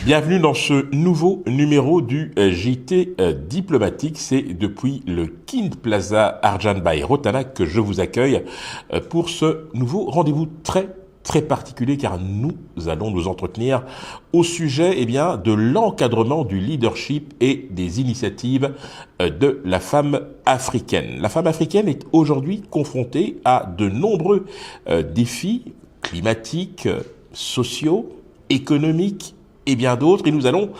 Bienvenue dans ce nouveau numéro du JT diplomatique. C'est depuis le King Plaza Arjan by Rotana que je vous accueille pour ce nouveau rendez-vous très particulier, car nous allons nous entretenir au sujet de l'encadrement du leadership et des initiatives de la femme africaine. La femme africaine est aujourd'hui confrontée à de nombreux défis climatiques, sociaux, économiques et bien d'autres, et nous allons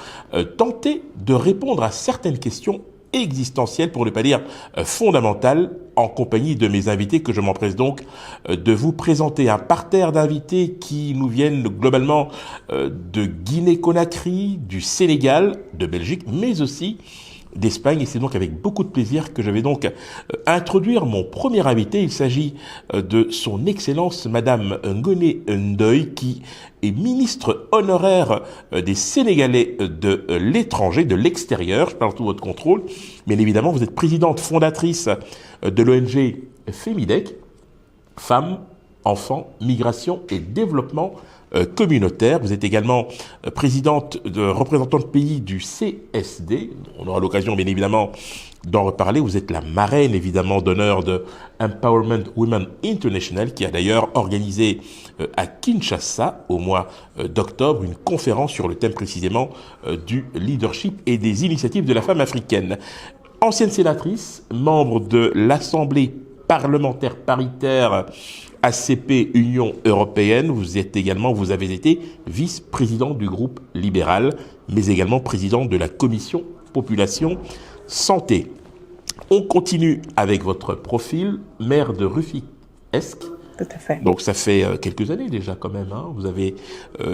tenter de répondre à certaines questions existentielles, pour ne pas dire fondamentales, en compagnie de mes invités que je m'empresse donc de vous présenter. Un parterre d'invités qui nous viennent globalement de Guinée-Conakry, du Sénégal, de Belgique, mais aussi d'Espagne, et c'est donc avec beaucoup de plaisir que je vais donc introduire mon premier invité. Il s'agit de son Excellence Madame Ngoné Ndoye, qui est ministre honoraire des Sénégalais de l'étranger, de l'extérieur. Je parle sous votre contrôle. Bien évidemment, vous êtes présidente fondatrice de l'ONG FEMIDEC, Femmes, Enfants, Migration et Développement communautaire. Vous êtes également représentante de pays du CSD. On aura l'occasion, bien évidemment, d'en reparler. Vous êtes la marraine, évidemment, d'honneur de Empowerment Women International, qui a d'ailleurs organisé à Kinshasa, au mois d'octobre, une conférence sur le thème précisément du leadership et des initiatives de la femme africaine. Ancienne sénatrice, membre de l'Assemblée parlementaire paritaire ACP Union européenne, vous avez été vice-président du groupe libéral, mais également président de la commission population santé. On continue avec votre profil, maire de Rufisque. Tout à fait. Donc ça fait quelques années déjà quand même. Vous avez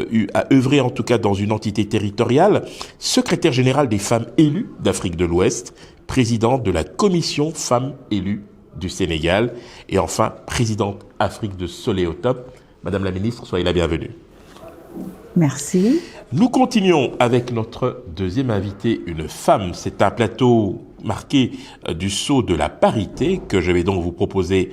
eu à œuvrer en tout cas dans une entité territoriale, secrétaire général des femmes élues d'Afrique de l'Ouest, président de la commission femmes élues du Sénégal, et enfin présidente Afrique de Soleotop. Madame la ministre, soyez la bienvenue. Merci. Nous continuons avec notre deuxième invitée, une femme. C'est un plateau marqué du sceau de la parité que je vais donc vous proposer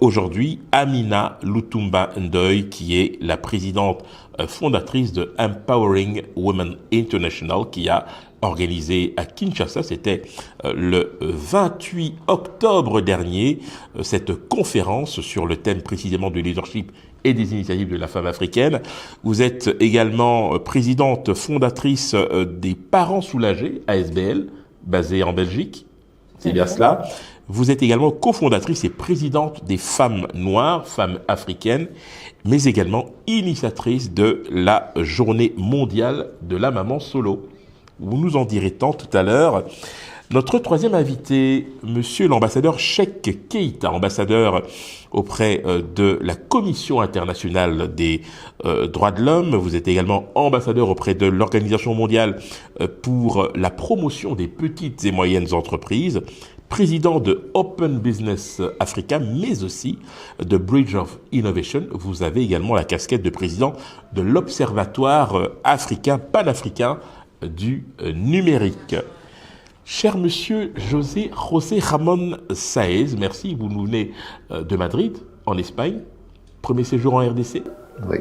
aujourd'hui. Amina Lutumba Ndoye, qui est la présidente fondatrice de Empowering Women International, qui a organisé à Kinshasa, c'était le 28 octobre dernier, cette conférence sur le thème précisément du leadership et des initiatives de la femme africaine. Vous êtes également présidente fondatrice des Parents Soulagés, ASBL, basée en Belgique. C'est bien cela. Vous êtes également cofondatrice et présidente des Femmes Noires, Femmes Africaines, mais également initiatrice de la Journée mondiale de la maman solo. Vous nous en direz tant tout à l'heure. Notre troisième invité, monsieur l'ambassadeur Cheikh Keïta, ambassadeur auprès de la Commission internationale des droits de l'homme. Vous êtes également ambassadeur auprès de l'Organisation mondiale pour la promotion des petites et moyennes entreprises, président de Open Business Africa, mais aussi de Bridge of Innovation. Vous avez également la casquette de président de l'Observatoire africain, panafricain du numérique. Cher monsieur José Ramón Sáez, merci, vous nous venez de Madrid, en Espagne. Premier séjour en RDC? Oui.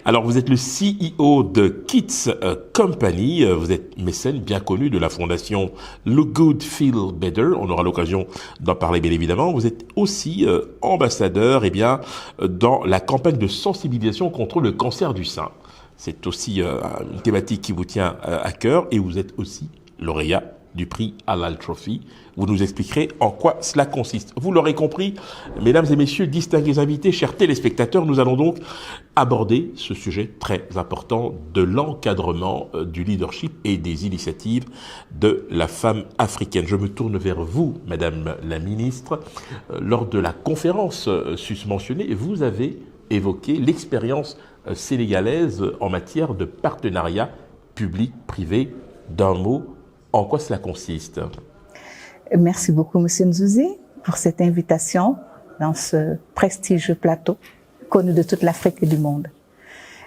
Alors, vous êtes le CEO de Kids Company, vous êtes mécène bien connu de la fondation Look Good, Feel Better, on aura l'occasion d'en parler bien évidemment. Vous êtes aussi ambassadeur dans la campagne de sensibilisation contre le cancer du sein. C'est aussi une thématique qui vous tient à cœur, et vous êtes aussi lauréat du prix Halal Trophy. Vous nous expliquerez en quoi cela consiste. Vous l'aurez compris, mesdames et messieurs, distingués invités, chers téléspectateurs, nous allons donc aborder ce sujet très important de l'encadrement du leadership et des initiatives de la femme africaine. Je me tourne vers vous, madame la ministre. Lors de la conférence susmentionnée, vous avez évoqué l'expérience sénégalaise en matière de partenariat public-privé. D'un mot, en quoi cela consiste? Merci beaucoup, monsieur Nzouzi, pour cette invitation dans ce prestigieux plateau connu de toute l'Afrique et du monde.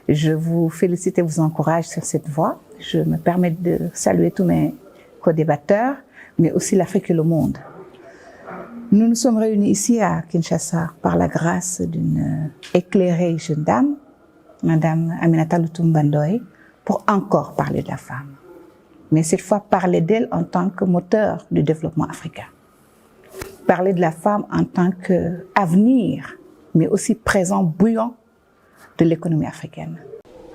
Je vous félicite et vous encourage sur cette voie. Je me permets de saluer tous mes co-débatteurs, mais aussi l'Afrique et le monde. Nous nous sommes réunis ici à Kinshasa par la grâce d'une éclairée jeune dame, Madame Aminata Lutumba Ndoye, pour encore parler de la femme. Mais cette fois, parler d'elle en tant que moteur du développement africain. Parler de la femme en tant qu'avenir, mais aussi présent bouillant de l'économie africaine.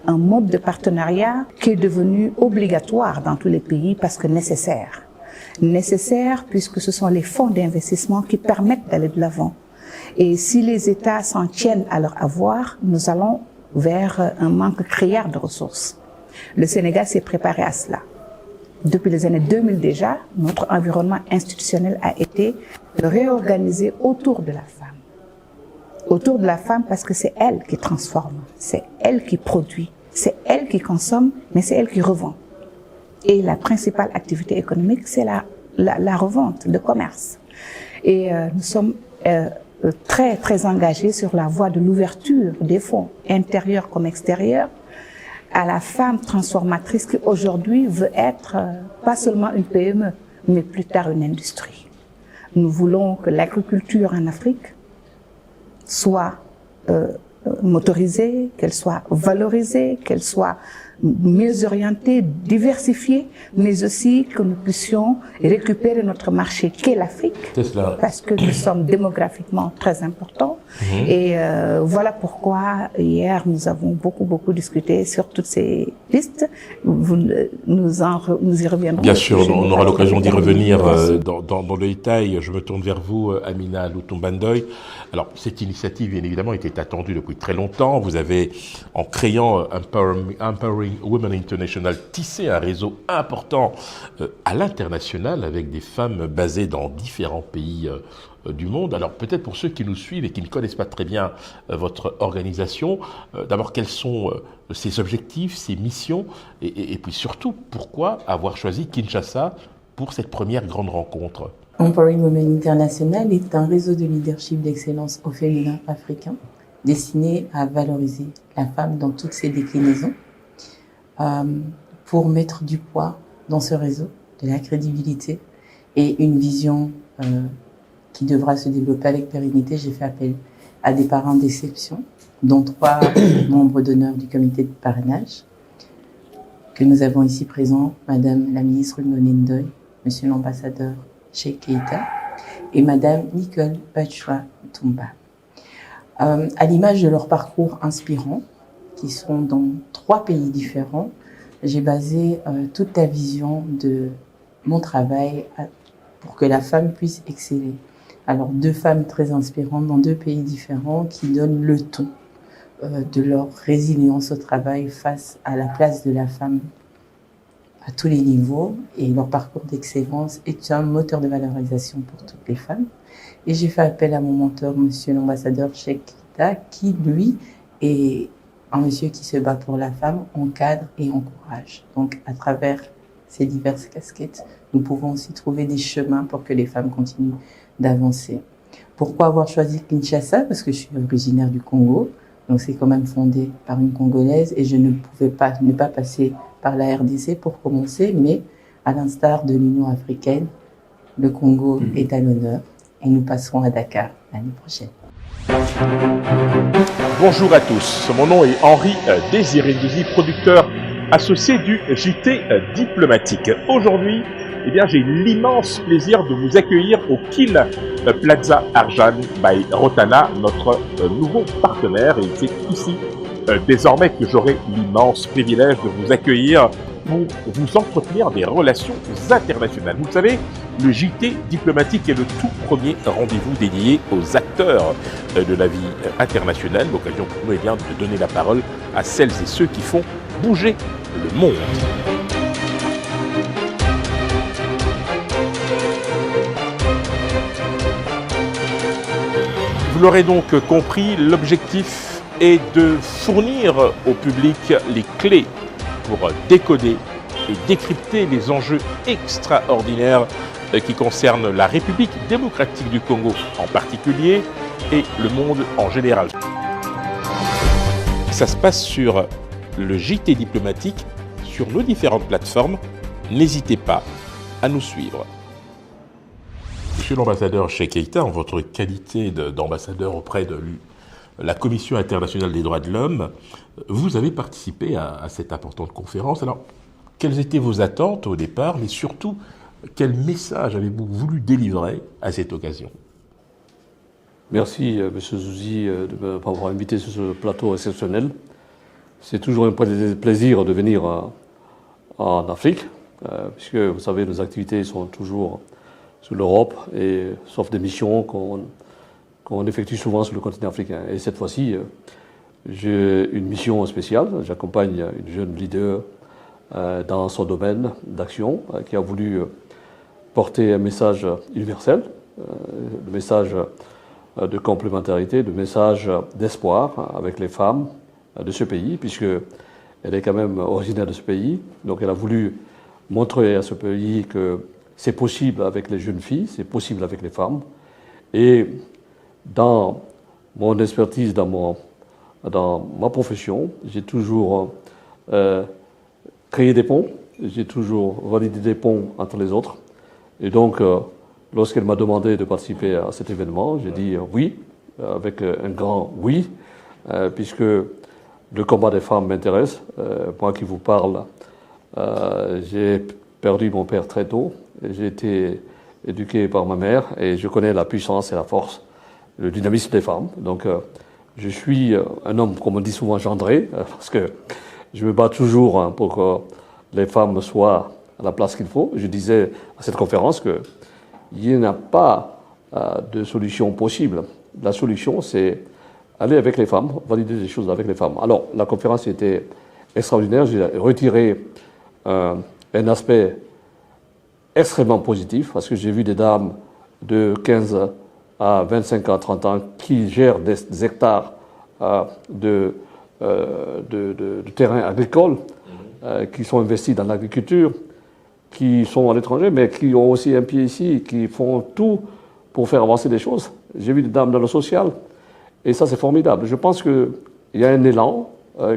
Un mode de partenariat qui est devenu obligatoire dans tous les pays parce que nécessaire. Nécessaire puisque ce sont les fonds d'investissement qui permettent d'aller de l'avant. Et si les États s'en tiennent à leur avoir, nous allons vers un manque criard de ressources. Le Sénégal s'est préparé à cela. Depuis les années 2000 déjà, notre environnement institutionnel a été réorganisé autour de la femme. Autour de la femme parce que c'est elle qui transforme, c'est elle qui produit, c'est elle qui consomme, mais c'est elle qui revend. Et la principale activité économique, c'est la revente, le commerce. Et nous sommes très, très engagés sur la voie de l'ouverture des fonds, intérieurs comme extérieurs, à la femme transformatrice qui aujourd'hui veut être pas seulement une PME, mais plus tard une industrie. Nous voulons que l'agriculture en Afrique soit motorisée, qu'elle soit valorisée, qu'elle soit mieux orientée, diversifiée, mais aussi que nous puissions récupérer notre marché qu'est l'Afrique, parce que nous sommes démographiquement très importants. Et voilà pourquoi hier nous avons beaucoup discuté sur toutes ces pistes. Nous y reviendrons. Bien sûr, on aura l'occasion d'y revenir dans le détail. Je me tourne vers vous, Amina Lutumbandoy. Alors, cette initiative, bien évidemment, était attendue depuis très longtemps. Vous avez, en créant Empowering Women International, tissé un réseau important à l'international avec des femmes basées dans différents pays du monde. Alors, peut-être pour ceux qui nous suivent et qui ne connaissent pas très bien votre organisation, d'abord, quels sont ses objectifs, ses missions et puis surtout, pourquoi avoir choisi Kinshasa pour cette première grande rencontre? Empowering Women International est un réseau de leadership d'excellence au féminin africain destiné à valoriser la femme dans toutes ses déclinaisons pour mettre du poids dans ce réseau, de la crédibilité et une vision qui devra se développer avec pérennité. J'ai fait appel à des parrains d'exception, dont 3 membres d'honneur du comité de parrainage, que nous avons ici présents, Madame la ministre Ngoné Ndoye, Monsieur l'ambassadeur Cheikh Keïta et Madame Nicole Bachoua Toumba. À l'image de leur parcours inspirant, qui sont dans 3 pays différents, j'ai basé toute la vision de mon travail pour que la femme puisse exceller. Alors 2 femmes très inspirantes dans 2 pays différents qui donnent le ton de leur résilience au travail face à la place de la femme à tous les niveaux, et leur parcours d'excellence est un moteur de valorisation pour toutes les femmes. Et j'ai fait appel à mon mentor, Monsieur l'ambassadeur Cheikh Keïta, qui lui est un monsieur qui se bat pour la femme, encadre et encourage. Donc à travers ces diverses casquettes, nous pouvons aussi trouver des chemins pour que les femmes continuent d'avancer. Pourquoi avoir choisi Kinshasa? Parce que je suis originaire du Congo, donc c'est quand même fondé par une Congolaise et je ne pouvais pas ne pas passer par la RDC pour commencer, mais à l'instar de l'Union africaine, le Congo est à l'honneur et nous passerons à Dakar l'année prochaine. Bonjour à tous, mon nom est Henri Désiré Ndouzi, producteur associé du JT Diplomatique. Aujourd'hui, j'ai l'immense plaisir de vous accueillir au Kin Plaza Arjan by Rotana, notre nouveau partenaire. Et c'est ici désormais que j'aurai l'immense privilège de vous accueillir pour vous entretenir des relations internationales. Vous le savez, le JT Diplomatique est le tout premier rendez-vous dédié aux acteurs de la vie internationale. L'occasion pour nous de donner la parole à celles et ceux qui font bouger le monde. Vous l'aurez donc compris, l'objectif est de fournir au public les clés pour décoder et décrypter les enjeux extraordinaires qui concernent la République démocratique du Congo en particulier et le monde en général. Ça se passe sur le JT Diplomatique, sur nos différentes plateformes. N'hésitez pas à nous suivre. Monsieur l'ambassadeur Cheikh Keïta, en votre qualité d'ambassadeur auprès de la Commission internationale des droits de l'homme. Vous avez participé à cette importante conférence. Alors, quelles étaient vos attentes au départ, mais surtout, quel message avez-vous voulu délivrer à cette occasion? Merci, M. Zouzi, de m'avoir invité sur ce plateau exceptionnel. C'est toujours un plaisir de venir en Afrique, puisque, vous savez, nos activités sont toujours sur l'Europe, et sauf des missions qu'on effectue souvent sur le continent africain. Et cette fois-ci, j'ai une mission spéciale. J'accompagne une jeune leader dans son domaine d'action, qui a voulu porter un message universel, le message de complémentarité, le message d'espoir avec les femmes de ce pays, puisqu'elle est quand même originaire de ce pays. Donc elle a voulu montrer à ce pays que c'est possible avec les jeunes filles, c'est possible avec les femmes. Et dans mon expertise, dans ma profession, j'ai toujours créé des ponts, j'ai toujours validé des ponts entre les autres. Et donc, lorsqu'elle m'a demandé de participer à cet événement, j'ai dit oui, avec un grand oui, puisque le combat des femmes m'intéresse. Moi qui vous parle, j'ai perdu mon père très tôt. J'ai été éduqué par ma mère et je connais la puissance et la force, le dynamisme des femmes. Donc, je suis un homme, comme on dit souvent, gendré, parce que je me bats toujours pour que les femmes soient à la place qu'il faut. Je disais à cette conférence qu'il n'y a pas de solution possible. La solution, c'est aller avec les femmes, valider des choses avec les femmes. Alors, la conférence était extraordinaire. J'ai retiré un aspect extrêmement positif, parce que j'ai vu des dames de 15 à 25 ans, 30 ans, qui gèrent des hectares de terrains agricoles, qui sont investis dans l'agriculture, qui sont à l'étranger, mais qui ont aussi un pied ici, qui font tout pour faire avancer les choses. J'ai vu des dames dans le social, et ça, c'est formidable. Je pense qu'il y a un élan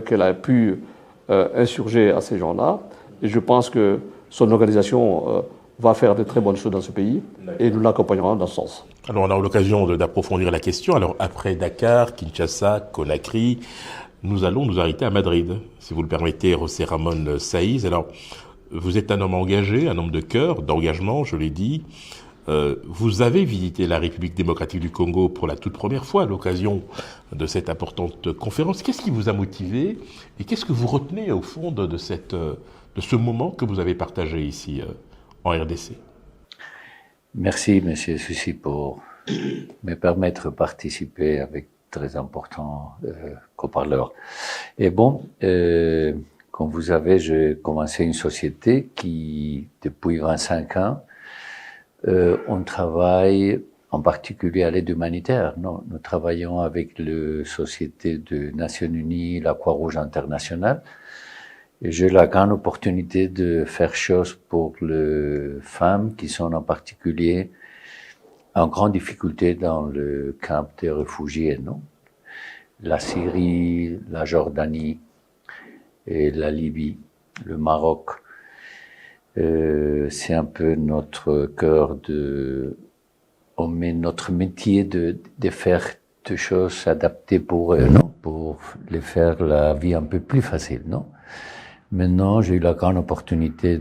qu'elle a pu insurger à ces gens-là, et je pense que son organisation va faire de très bonnes choses dans ce pays, et nous l'accompagnerons dans ce sens. Alors, on a eu l'occasion d'approfondir la question. Alors, après Dakar, Kinshasa, Conakry, nous allons nous arrêter à Madrid. Si vous le permettez, José Ramon Saïz. Alors, vous êtes un homme engagé, un homme de cœur, d'engagement, je l'ai dit. Vous avez visité la République démocratique du Congo pour la toute première fois à l'occasion de cette importante conférence. Qu'est-ce qui vous a motivé et qu'est-ce que vous retenez au fond de ce moment que vous avez partagé ici en RDC? Merci, Monsieur Souci, pour me permettre de participer avec très important co-parleur. Et bon, comme vous savez, j'ai commencé une société qui, depuis 25 ans, on travaille en particulier à l'aide humanitaire. Non, nous travaillons avec la Société des Nations Unies, la Croix-Rouge internationale. Et j'ai la grande opportunité de faire chose pour les femmes qui sont en particulier en grande difficulté dans le camp des réfugiés, non? La Syrie, la Jordanie et la Libye, le Maroc. C'est un peu notre cœur on met notre métier de faire des choses adaptées pour eux, non? Pour les faire la vie un peu plus facile, non? Maintenant, j'ai eu la grande opportunité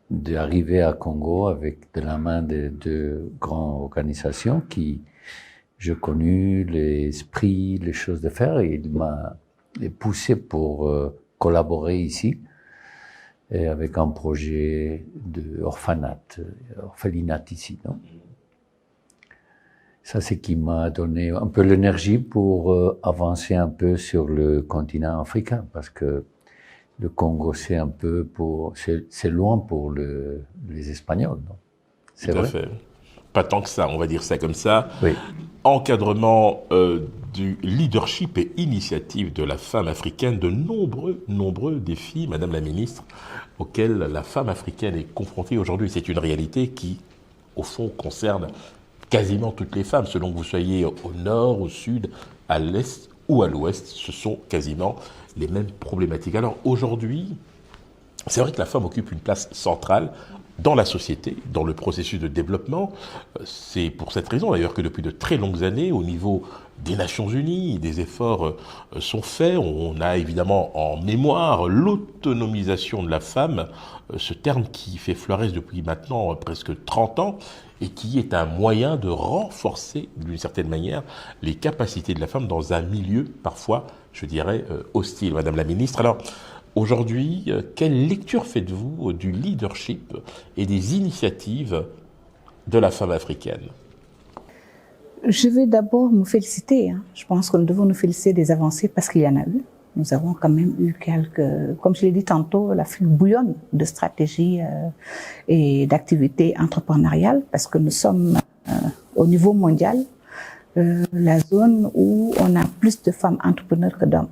d'arriver à Congo avec de la main de deux grandes organisations qui, j'ai connu l'esprit, les choses de faire, et il m'a poussé pour collaborer ici, et avec un projet d'orphelinat ici, non? Ça, c'est qui m'a donné un peu l'énergie pour avancer un peu sur le continent africain, parce que le Congo, c'est un peu c'est loin pour les Espagnols, non? C'est vrai. Tout à fait. Pas tant que ça, on va dire ça comme ça. Oui. Encadrement du leadership et initiative de la femme africaine, de nombreux défis, Madame la Ministre, auxquels la femme africaine est confrontée aujourd'hui. C'est une réalité qui, au fond, concerne quasiment toutes les femmes, selon que vous soyez au nord, au sud, à l'est ou à l'ouest, ce sont quasiment les mêmes problématiques. Alors aujourd'hui, c'est vrai que la femme occupe une place centrale dans la société, dans le processus de développement. C'est pour cette raison d'ailleurs que depuis de très longues années, au niveau des Nations Unies, des efforts sont faits. On a évidemment en mémoire l'autonomisation de la femme, ce terme qui fait florès depuis maintenant presque 30 ans et qui est un moyen de renforcer d'une certaine manière les capacités de la femme dans un milieu parfois, je dirais, hostile. Madame la ministre, alors aujourd'hui, quelle lecture faites-vous du leadership et des initiatives de la femme africaine ? Je vais d'abord me féliciter. Je pense que nous devons nous féliciter des avancées parce qu'il y en a eu. Nous avons quand même eu quelques, comme je l'ai dit tantôt, l'Afrique bouillonne de stratégies et d'activités entrepreneuriales parce que nous sommes au niveau mondial la zone où on a plus de femmes entrepreneurs que d'hommes.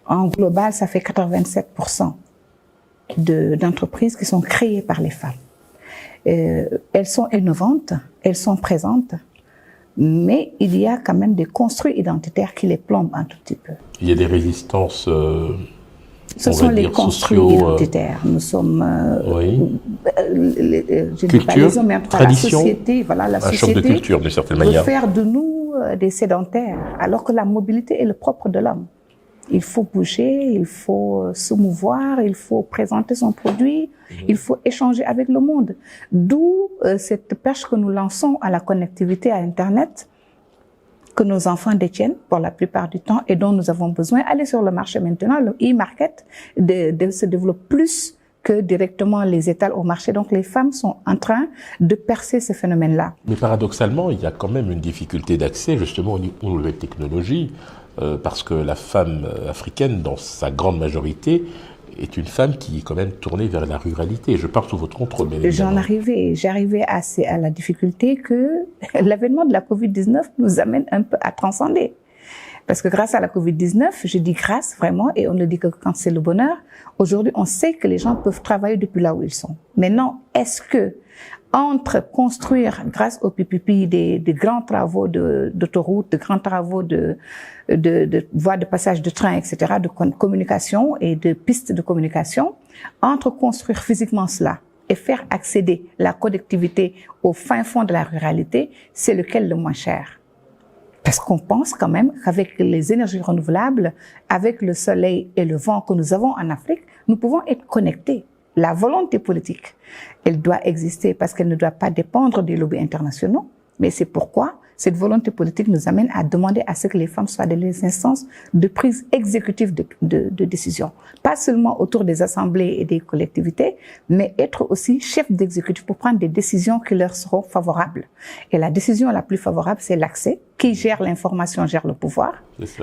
En global, ça fait 87% d'entreprises qui sont créées par les femmes. Elles sont innovantes, elles sont présentes, mais il y a quand même des construits identitaires qui les plombent un tout petit peu. Il y a des résistances, ce sont les construits identitaires. Nous sommes, je ne dis pas les hommes, mais en tout cas la société, voilà, la société choc de culture d'une certaine manière. Veut faire de nous des sédentaires, alors que la mobilité est le propre de l'homme. Il faut bouger, il faut se mouvoir, il faut présenter son produit, il faut échanger avec le monde. D'où cette perche que nous lançons à la connectivité à Internet, que nos enfants détiennent pour la plupart du temps et dont nous avons besoin. Aller sur le marché maintenant, le e-market se développe plus que directement les étals au marché. Donc les femmes sont en train de percer ce phénomène-là. Mais paradoxalement, il y a quand même une difficulté d'accès justement au niveau de la technologie. Parce que la femme africaine, dans sa grande majorité, est une femme qui est quand même tournée vers la ruralité. Je pars sous votre contrôle, bien évidemment. J'arrivais à la difficulté que l'avènement de la Covid-19 nous amène un peu à transcender. Parce que grâce à la Covid-19, je dis grâce vraiment, et on ne dit que quand c'est le bonheur, aujourd'hui on sait que les gens peuvent travailler depuis là où ils sont. Maintenant, est-ce que entre construire, grâce au PPP, des grands travaux d'autoroutes, de grands travaux de voies de passage de train, etc., de communication et de pistes de communication, entre construire physiquement cela et faire accéder la connectivité au fin fond de la ruralité, c'est lequel le moins cher? Parce qu'on pense quand même qu'avec les énergies renouvelables, avec le soleil et le vent que nous avons en Afrique, nous pouvons être connectés. La volonté politique, elle doit exister parce qu'elle ne doit pas dépendre des lobbies internationaux. Mais c'est pourquoi cette volonté politique nous amène à demander à ce que les femmes soient dans les instances de prise exécutive de décision. Pas seulement autour des assemblées et des collectivités, mais être aussi chef d'exécutif pour prendre des décisions qui leur seront favorables. Et la décision la plus favorable, c'est l'accès. Qui gère l'information gère le pouvoir.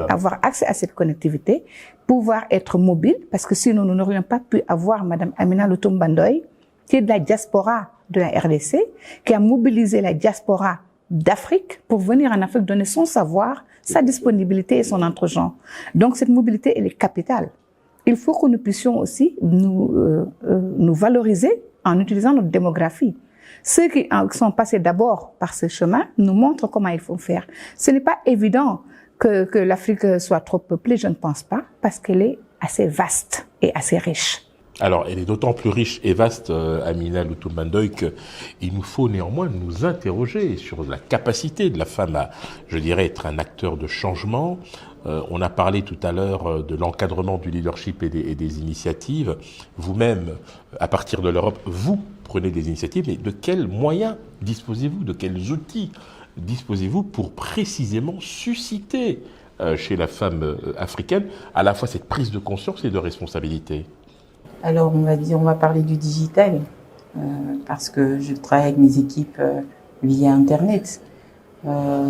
Avoir accès à cette connectivité, pouvoir être mobile, parce que sinon nous n'aurions pas pu avoir Madame Amina Lutumba Ndoye, qui est de la diaspora de la RDC, qui a mobilisé la diaspora d'Afrique pour venir en Afrique donner son savoir, sa disponibilité et son entre-gens. Donc cette mobilité, elle est capitale. Il faut que nous puissions aussi nous valoriser en utilisant notre démographie. Ceux qui sont passés d'abord par ce chemin nous montrent comment il faut faire. Ce n'est pas évident que l'Afrique soit trop peuplée, je ne pense pas, parce qu'elle est assez vaste et assez riche. Alors, elle est d'autant plus riche et vaste, Amina Lutumba Ndoye, qu'il nous faut néanmoins nous interroger sur la capacité de la femme à, je dirais, être un acteur de changement. On a parlé tout à l'heure de l'encadrement du leadership et des initiatives. Vous-même, à partir de l'Europe, vous prenez des initiatives, mais de quels moyens disposez-vous, de quels outils disposez-vous pour précisément susciter chez la femme africaine à la fois cette prise de conscience et de responsabilité? Alors, on va parler du digital, parce que je travaille avec mes équipes via Internet.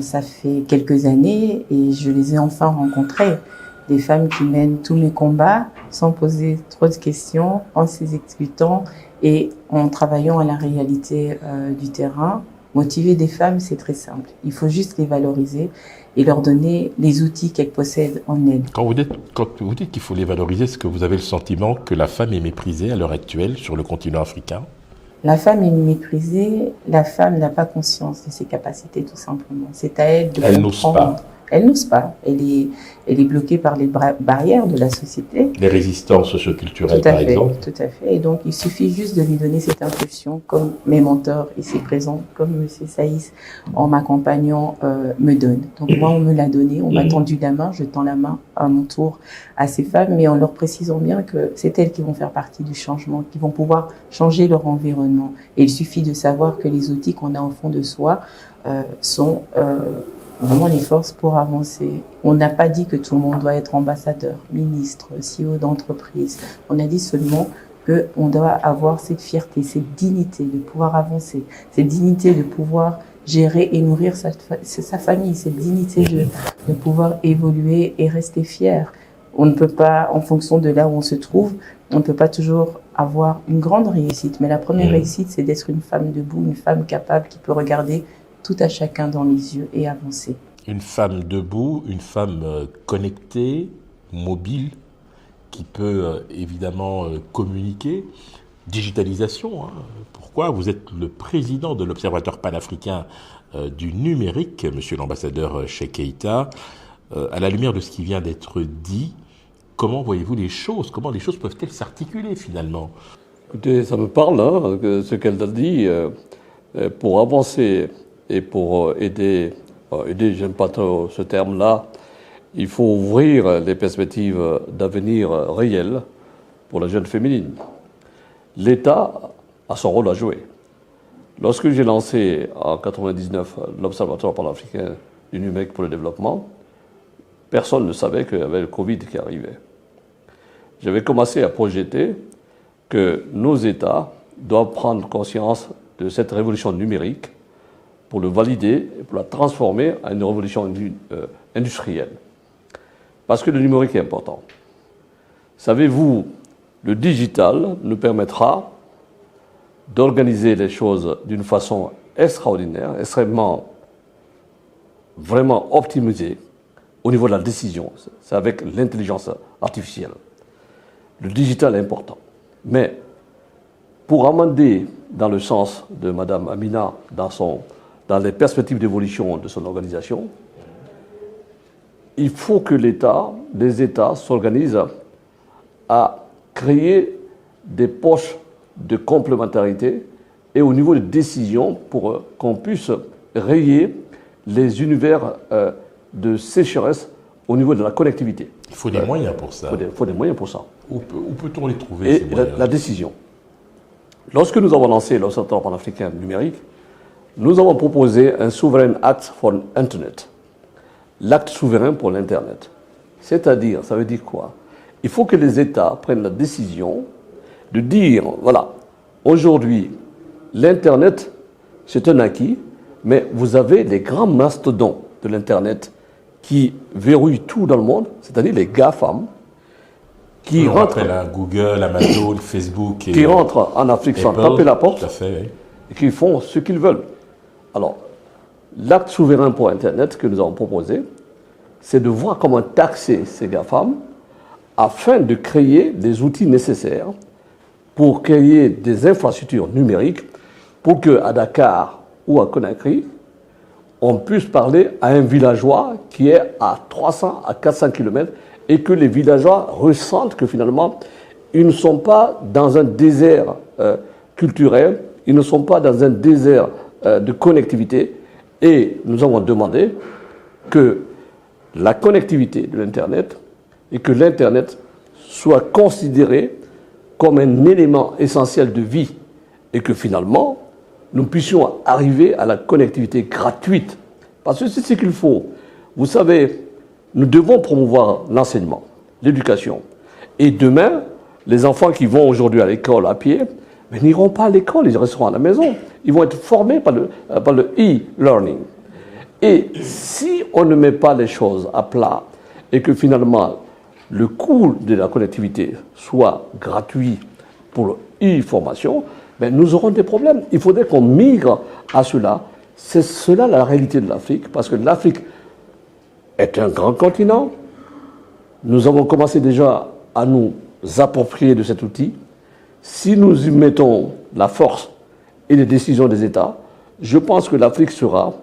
Ça fait quelques années et je les ai enfin rencontrées. Des femmes qui mènent tous mes combats sans poser trop de questions, en s'exécutant et en travaillant à la réalité du terrain. Motiver des femmes, c'est très simple. Il faut juste les valoriser et leur donner les outils qu'elles possèdent en elles. Quand vous dites qu'il faut les valoriser, est-ce que vous avez le sentiment que la femme est méprisée à l'heure actuelle sur le continent africain? La femme est méprisée, la femme n'a pas conscience de ses capacités tout simplement. C'est à elle de Elle n'ose pas. Elle n'ose pas. Elle est bloquée par les barrières de la société. Les résistances socioculturelles, Tout à par fait, exemple. tout à fait. Et donc, il suffit juste de lui donner cette impulsion, comme mes mentors ici présents, comme Monsieur Saïs, en m'accompagnant, me donne. Donc, moi, on me l'a donné, on m'a tendu la main, je tends la main à mon tour à ces femmes, mais en leur précisant bien que c'est elles qui vont faire partie du changement, qui vont pouvoir changer leur environnement. Et il suffit de savoir que les outils qu'on a au fond de soi sont vraiment les forces pour avancer. On n'a pas dit que tout le monde doit être ambassadeur, ministre, CEO d'entreprise. On a dit seulement qu'on doit avoir cette fierté, cette dignité de pouvoir avancer, cette dignité de pouvoir gérer et nourrir sa famille, cette dignité de pouvoir évoluer et rester fier. On ne peut pas, en fonction de là où on se trouve, on ne peut pas toujours avoir une grande réussite. Mais la première réussite, c'est d'être une femme debout, une femme capable qui peut regarder tout à chacun dans les yeux et avancer. Une femme debout, une femme connectée, mobile, qui peut évidemment communiquer. Digitalisation, hein. Pourquoi? Vous êtes le président de l'Observatoire panafricain du numérique, monsieur l'ambassadeur Cheikh Keïta. À la lumière de ce qui vient d'être dit, comment voyez-vous les choses? Comment les choses peuvent-elles s'articuler finalement? Écoutez, ça me parle, hein, ce qu'elle a dit. Pour avancer et pour aider, j'aime pas trop ce terme-là, il faut ouvrir les perspectives d'avenir réelles pour la jeune féminine. L'État a son rôle à jouer. Lorsque j'ai lancé en 1999 l'Observatoire panafricain du numérique pour le développement, personne ne savait qu'il y avait le Covid qui arrivait. J'avais commencé à projeter que nos États doivent prendre conscience de cette révolution numérique pour le valider et pour la transformer en une révolution industrielle. Parce que le numérique est important. Savez-vous, le digital nous permettra d'organiser les choses d'une façon extraordinaire, extrêmement, vraiment optimisée au niveau de la décision. C'est avec l'intelligence artificielle. Le digital est important. Mais pour amender dans le sens de Mme Amina, dans les perspectives d'évolution de son organisation, il faut que les États s'organisent à créer des poches de complémentarité et au niveau de décision pour qu'on puisse rayer les univers de sécheresse au niveau de la connectivité. Il faut des moyens pour ça. Il faut des moyens pour ça. Où peut-on les trouver, Et ces moyens? la décision. Lorsque nous avons lancé l'Observatoire panafricain numérique, nous avons proposé un Sovereign Act for Internet. L'acte souverain pour l'Internet. C'est-à-dire, ça veut dire quoi? Il faut que les États prennent la décision de dire, voilà, aujourd'hui, l'Internet, c'est un acquis, mais vous avez les grands mastodons de l'Internet qui verrouillent tout dans le monde, c'est-à-dire les GAFAM, qui rentrent, Google, Amazon, Facebook, qui rentrent en Afrique sans taper la porte, tout à fait, oui. et qui font ce qu'ils veulent. Alors, l'acte souverain pour Internet que nous avons proposé, c'est de voir comment taxer ces GAFAM afin de créer des outils nécessaires pour créer des infrastructures numériques pour qu'à Dakar ou à Conakry, on puisse parler à un villageois qui est à 300 à 400 km et que les villageois ressentent que finalement, ils ne sont pas dans un désert culturel, ils ne sont pas dans un désert de connectivité. Et nous avons demandé que la connectivité de l'Internet et que l'Internet soit considéré comme un élément essentiel de vie et que finalement, nous puissions arriver à la connectivité gratuite. Parce que c'est ce qu'il faut. Vous savez, nous devons promouvoir l'enseignement, l'éducation. Et demain, les enfants qui vont aujourd'hui à l'école à pied, mais n'iront pas à l'école, ils resteront à la maison. Ils vont être formés par le e-learning. Et si on ne met pas les choses à plat et que finalement le coût de la connectivité soit gratuit pour l'e-formation, ben nous aurons des problèmes. Il faudrait qu'on migre à cela. C'est cela la réalité de l'Afrique, parce que l'Afrique est un grand continent. Nous avons commencé déjà à nous approprier de cet outil. Si nous y mettons la force et les décisions des États, je pense que l'Afrique sera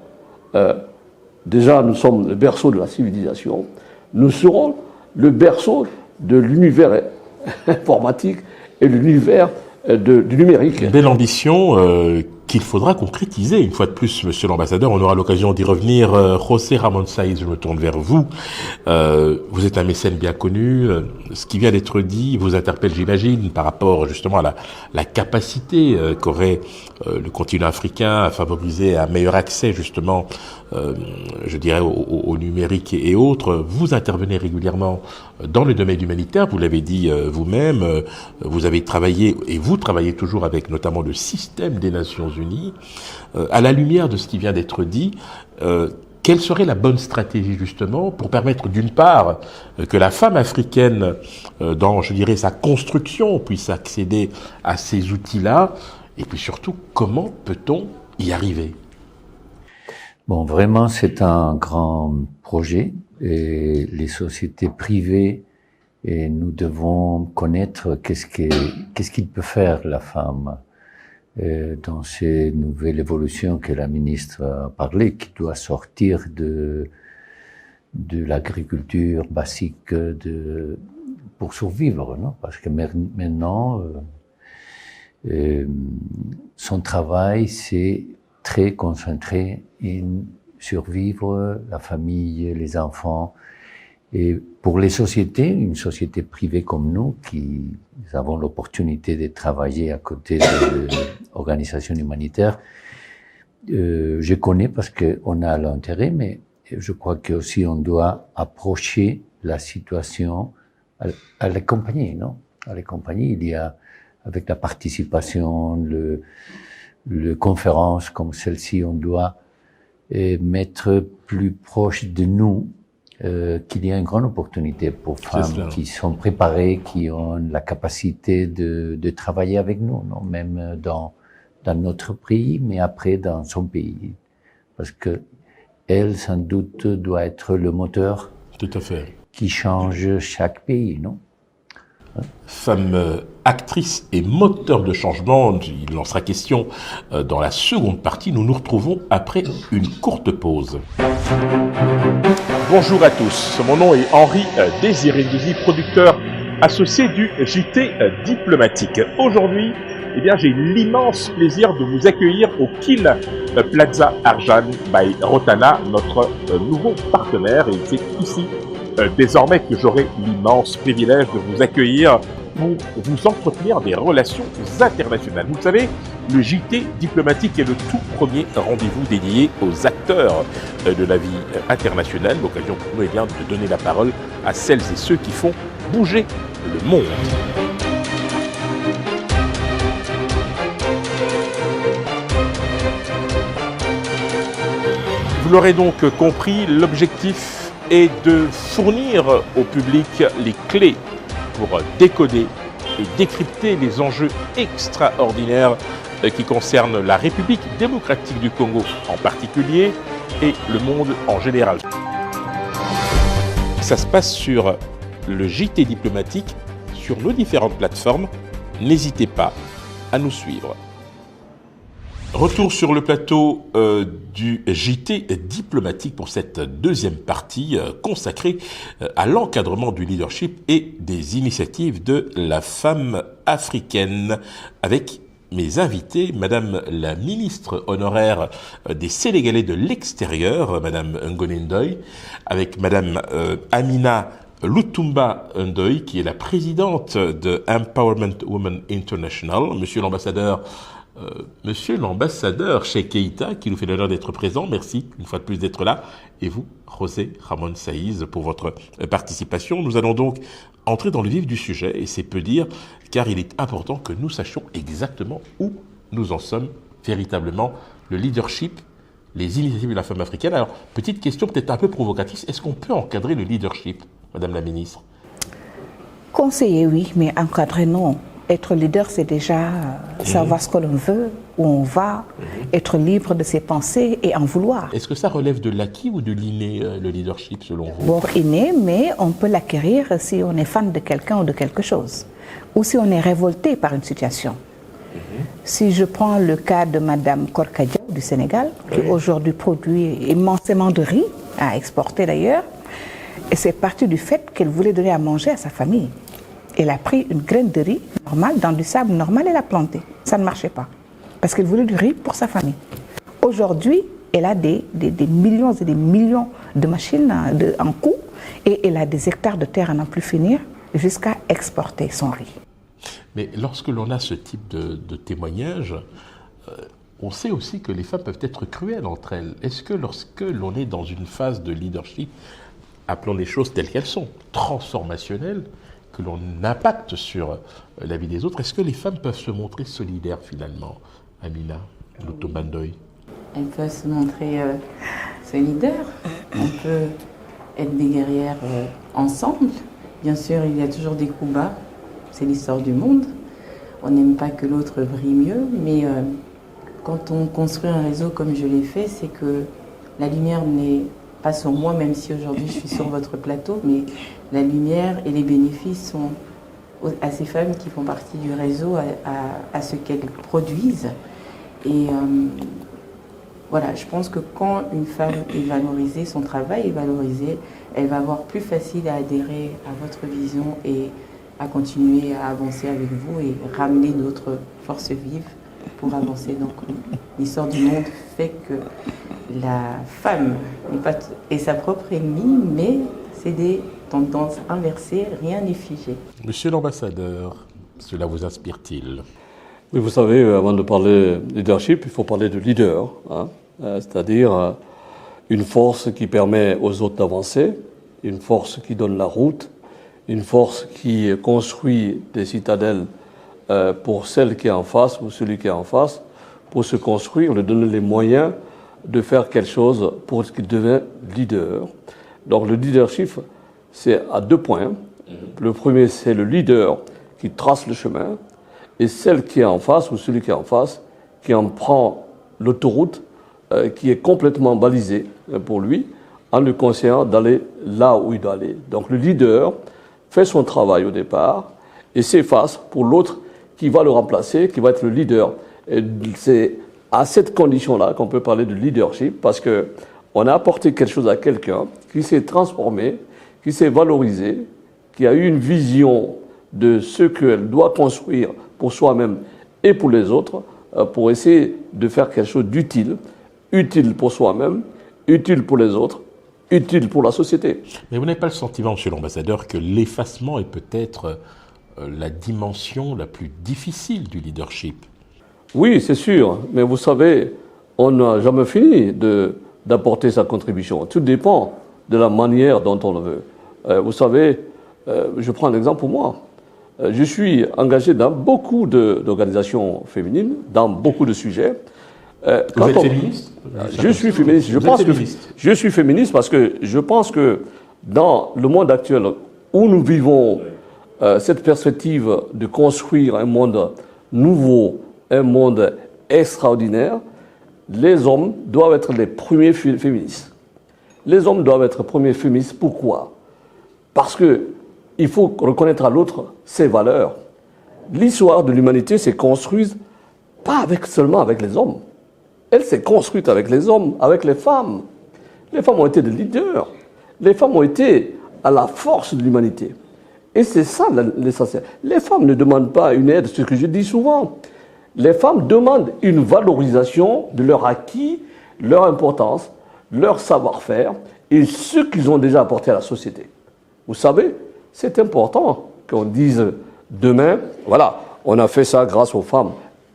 Déjà, nous sommes le berceau de la civilisation. Nous serons le berceau de l'univers informatique et de l'univers du numérique. Une belle ambition qu'il faudra concrétiser. Une fois de plus, monsieur l'ambassadeur, on aura l'occasion d'y revenir. José Ramón Sáiz, je me tourne vers vous. Vous êtes un mécène bien connu. Ce qui vient d'être dit vous interpelle, j'imagine, par rapport justement à la capacité qu'aurait le continent africain à favoriser un meilleur accès justement, je dirais, au numérique et autres. Vous intervenez régulièrement dans le domaine humanitaire, vous l'avez dit vous-même, vous avez travaillé et vous travaillez toujours avec notamment le système des Nations Unies. À la lumière de ce qui vient d'être dit, quelle serait la bonne stratégie justement pour permettre d'une part que la femme africaine dans, je dirais, sa construction puisse accéder à ces outils-là, et puis surtout comment peut-on y arriver? Bon, vraiment, c'est un grand projet et les sociétés privées, et nous devons connaître qu'est-ce qu'il peut faire la femme dans ces nouvelles évolutions que la ministre a parlé, qui doit sortir de l'agriculture basique pour survivre, non? Parce que maintenant, son travail, c'est très concentré en survivre, la famille, les enfants. Et pour les sociétés, une société privée comme nous, qui avons l'opportunité de travailler à côté d'organisations humanitaires, je connais parce qu'on a l'intérêt, mais je crois que aussi on doit approcher la situation à l'accompagner, non? À l'accompagner, il y a, avec la participation, le conférences comme celle-ci, on doit mettre plus proche de nous qu'il y a une grande opportunité pour femmes qui sont préparées, qui ont la capacité de travailler avec nous, non? Même dans notre pays, mais après dans son pays. Parce que elle, sans doute, doit être le moteur. Tout à fait. Qui change chaque pays, non? Femme actrice et moteur de changement, il en sera question dans la seconde partie. Nous nous retrouvons après une courte pause. Bonjour à tous, mon nom est Henri Désiré Ndouzi, producteur associé du JT Diplomatique. Aujourd'hui, j'ai l'immense plaisir de vous accueillir au King Plaza Arjan by Rotana, notre nouveau partenaire, et c'est ici désormais que j'aurai l'immense privilège de vous accueillir pour vous entretenir des relations internationales. Vous le savez, le JT Diplomatique est le tout premier rendez-vous dédié aux acteurs de la vie internationale. L'occasion pour nous de donner la parole à celles et ceux qui font bouger le monde. Vous l'aurez donc compris, l'objectif est de fournir au public les clés pour décoder et décrypter les enjeux extraordinaires qui concernent la République démocratique du Congo en particulier et le monde en général. Ça se passe sur le JT Diplomatique, sur nos différentes plateformes. N'hésitez pas à nous suivre. Retour sur le plateau du JT Diplomatique pour cette deuxième partie consacrée à l'encadrement du leadership et des initiatives de la femme africaine, avec mes invités, Madame la ministre honoraire des Sénégalais de l'extérieur, Madame Ngoné Ndoye, avec Madame Amina Lutumba Ndoye, qui est la présidente de Empowerment Women International, Monsieur l'ambassadeur Cheikh Keïta, qui nous fait l'honneur d'être présent. Merci une fois de plus d'être là. Et vous, José Ramón Sáiz, pour votre participation. Nous allons donc entrer dans le vif du sujet, et c'est peu dire, car il est important que nous sachions exactement où nous en sommes véritablement. Le leadership, les initiatives de la femme africaine. Alors, petite question peut-être un peu provocatrice, est-ce qu'on peut encadrer le leadership, Madame la ministre? Conseiller, oui, mais encadrer, non. Être leader, c'est déjà savoir ce que l'on veut, où on va, être libre de ses pensées et en vouloir. Est-ce que ça relève de l'acquis ou de l'inné, le leadership, selon vous? Bon, inné, mais on peut l'acquérir si on est fan de quelqu'un ou de quelque chose, ou si on est révolté par une situation. Si je prends le cas de Madame Korkadia du Sénégal, qui aujourd'hui produit immensément de riz, à exporter d'ailleurs, et c'est parti du fait qu'elle voulait donner à manger à sa famille. Elle a pris une graine de riz normale, dans du sable normal, et l'a plantée. Ça ne marchait pas, parce qu'elle voulait du riz pour sa famille. Aujourd'hui, elle a des millions et des millions de machines en coût, et elle a des hectares de terre à n'en plus finir, jusqu'à exporter son riz. Mais lorsque l'on a ce type de témoignage, on sait aussi que les femmes peuvent être cruelles entre elles. Est-ce que lorsque l'on est dans une phase de leadership, appelons les choses telles qu'elles sont, transformationnelles, que l'on impacte sur la vie des autres, est-ce que les femmes peuvent se montrer solidaires finalement, Amina Lutombandoy? Elles peuvent se montrer solidaires, on peut être des guerrières ensemble. Bien sûr, il y a toujours des coups bas, c'est l'histoire du monde. On n'aime pas que l'autre brille mieux, mais quand on construit un réseau comme je l'ai fait, c'est que la lumière n'est pas sur moi, même si aujourd'hui je suis sur votre plateau, mais la lumière et les bénéfices sont à ces femmes qui font partie du réseau, à ce qu'elles produisent. Et voilà, je pense que quand une femme est valorisée, son travail est valorisé, elle va avoir plus facile à adhérer à votre vision et à continuer à avancer avec vous et ramener notre force vive pour avancer. Donc l'histoire du monde fait que la femme est sa propre ennemie, mais c'est des tendances inversées, rien n'est figé. Monsieur l'ambassadeur, cela vous inspire-t-il? Oui, vous savez, avant de parler leadership, il faut parler de leader, hein, c'est-à-dire une force qui permet aux autres d'avancer, une force qui donne la route, une force qui construit des citadelles pour celle qui est en face ou celui qui est en face, pour se construire, lui donner les moyens de faire quelque chose pour qu'il devienne leader. Donc le leadership, c'est à deux points. Le premier, c'est le leader qui trace le chemin, et celle qui est en face ou celui qui est en face, qui en prend l'autoroute, qui est complètement balisée pour lui, en le conseillant d'aller là où il doit aller. Donc le leader fait son travail au départ et s'efface pour l'autre qui va le remplacer, qui va être le leader. Et c'est à cette condition-là qu'on peut parler de leadership, parce qu'on a apporté quelque chose à quelqu'un qui s'est transformé, qui s'est valorisé, qui a eu une vision de ce qu'elle doit construire pour soi-même et pour les autres, pour essayer de faire quelque chose d'utile, utile pour soi-même, utile pour les autres, utile pour la société. Mais vous n'avez pas le sentiment, monsieur l'ambassadeur, que l'effacement est peut-être la dimension la plus difficile du leadership? Oui, c'est sûr, mais vous savez, on n'a jamais fini d'apporter sa contribution. Tout dépend de la manière dont on le veut. Vous savez, je prends un exemple pour moi. Je suis engagé dans beaucoup d'organisations féminines, dans beaucoup de sujets. Vous êtes féministe? Je suis féministe. Je suis féministe parce que je pense que dans le monde actuel où nous vivons cette perspective de construire un monde nouveau, un monde extraordinaire, les hommes doivent être les premiers féministes. Les hommes doivent être premiers féministes. Pourquoi? Parce qu'il faut reconnaître à l'autre ses valeurs. L'histoire de l'humanité s'est construite pas seulement avec les hommes. Elle s'est construite avec les hommes, avec les femmes. Les femmes ont été des leaders. Les femmes ont été à la force de l'humanité. Et c'est ça l'essentiel. Les femmes ne demandent pas une aide, ce que je dis souvent. Les femmes demandent une valorisation de leur acquis, leur importance, leur savoir-faire et ce qu'ils ont déjà apporté à la société. Vous savez, c'est important qu'on dise demain, voilà, on a fait ça grâce aux femmes.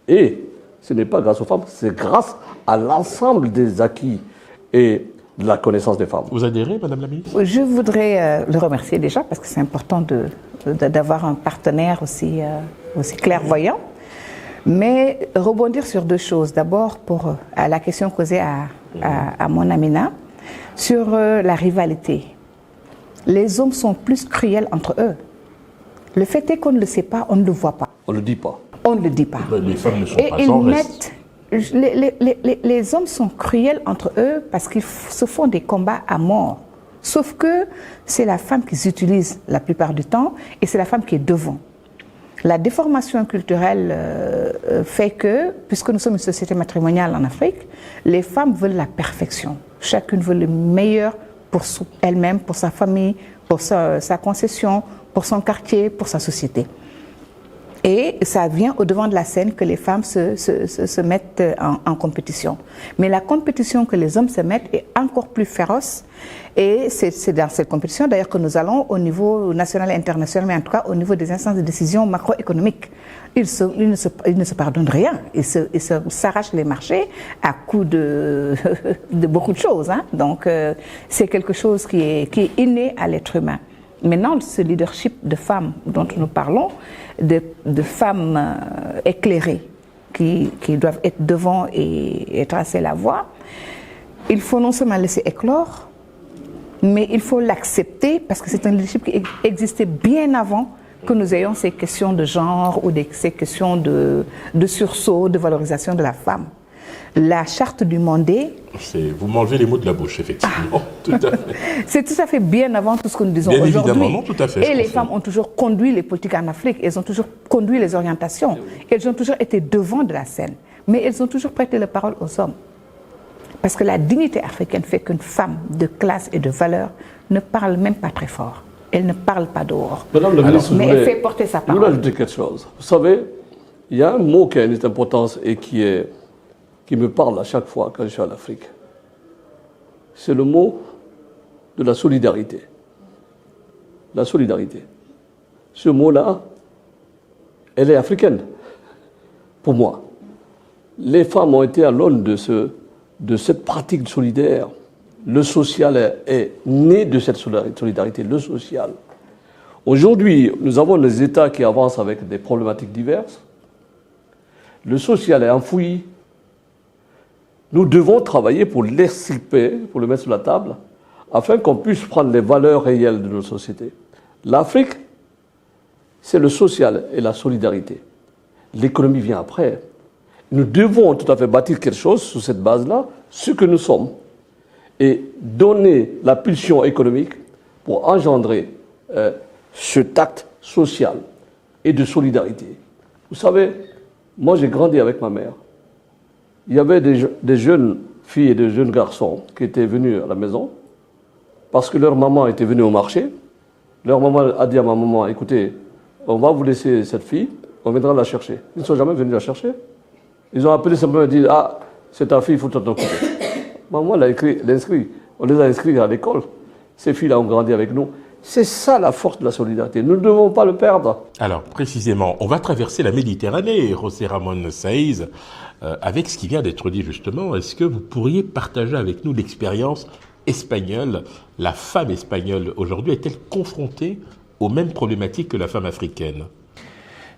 Et ce n'est pas grâce aux femmes, c'est grâce à l'ensemble des acquis et de la connaissance des femmes. Vous adhérez, Madame la Ministre? Je voudrais le remercier déjà parce que c'est important d'avoir un partenaire aussi clairvoyant. Mais rebondir sur deux choses. D'abord, à la question posée à mon Amina, sur la rivalité. Les hommes sont plus cruels entre eux. Le fait est qu'on ne le sait pas, on ne le voit pas. On ne le dit pas. On ne le dit pas. Les femmes ne sont Et pas ils en mettent... Les hommes sont cruels entre eux parce qu'ils se font des combats à mort. Sauf que c'est la femme qu'ils utilisent la plupart du temps et c'est la femme qui est devant. La déformation culturelle fait que, puisque nous sommes une société matrimoniale en Afrique, les femmes veulent la perfection. Chacune veut le meilleur pour elle-même, pour sa famille, pour sa concession, pour son quartier, pour sa société. Et ça vient au devant de la scène que les femmes se mettent en compétition. Mais la compétition que les hommes se mettent est encore plus féroce. Et c'est dans cette compétition d'ailleurs que nous allons au niveau national et international, mais en tout cas au niveau des instances de décision macroéconomiques. Ils ne se pardonnent rien. Ils s'arrachent les marchés à coup de beaucoup de choses. Hein. Donc c'est quelque chose qui est inné à l'être humain. Maintenant, ce leadership de femmes dont nous parlons, de femmes éclairées qui doivent être devant et tracer la voie, il faut non seulement laisser éclore, mais il faut l'accepter parce que c'est un leadership qui existait bien avant que nous ayons ces questions de genre ou ces questions de sursaut, de valorisation de la femme. La charte du Mandé... Vous m'enlevez les mots de la bouche, effectivement. Tout à fait. C'est tout à fait bien avant tout ce que nous disons bien aujourd'hui. Évidemment, non, tout à fait. Et les femmes ont toujours conduit les politiques en Afrique, elles ont toujours conduit les orientations, elles ont toujours été devant de la scène, mais elles ont toujours prêté la parole aux hommes. Parce que la dignité africaine fait qu'une femme de classe et de valeur ne parle même pas très fort. Elle ne parle pas dehors. Madame la ministre, mais elle fait porter sa parole. Je voulais ajouter quelque chose. Vous savez, il y a un mot qui a une importance et qui me parle à chaque fois quand je suis en Afrique. C'est le mot de la solidarité. La solidarité. Ce mot-là, elle est africaine, pour moi. Les femmes ont été à l'aune de cette pratique solidaire. Le social est né de cette solidarité, le social. Aujourd'hui, nous avons des États qui avancent avec des problématiques diverses. Le social est enfoui. Nous devons travailler pour l'extirper, pour le mettre sur la table, afin qu'on puisse prendre les valeurs réelles de nos sociétés. L'Afrique, c'est le social et la solidarité. L'économie vient après. Nous devons tout à fait bâtir quelque chose sur cette base-là, ce que nous sommes, et donner la pulsion économique pour engendrer cet acte social et de solidarité. Vous savez, moi j'ai grandi avec ma mère. Il y avait des jeunes filles et des jeunes garçons qui étaient venus à la maison parce que leur maman était venue au marché. Leur maman a dit à ma maman, écoutez, on va vous laisser cette fille, on viendra la chercher. Ils ne sont jamais venus la chercher. Ils ont appelé simplement et dit, ah, c'est ta fille, il faut t'en occuper. Maman l'a inscrit, on les a inscrits à l'école. Ces filles-là ont grandi avec nous. C'est ça la force de la solidarité. Nous ne devons pas le perdre. Alors, précisément, on va traverser la Méditerranée, José Ramon Saïz, avec ce qui vient d'être dit justement. Est-ce que vous pourriez partager avec nous l'expérience espagnole? La femme espagnole aujourd'hui est-elle confrontée aux mêmes problématiques que la femme africaine?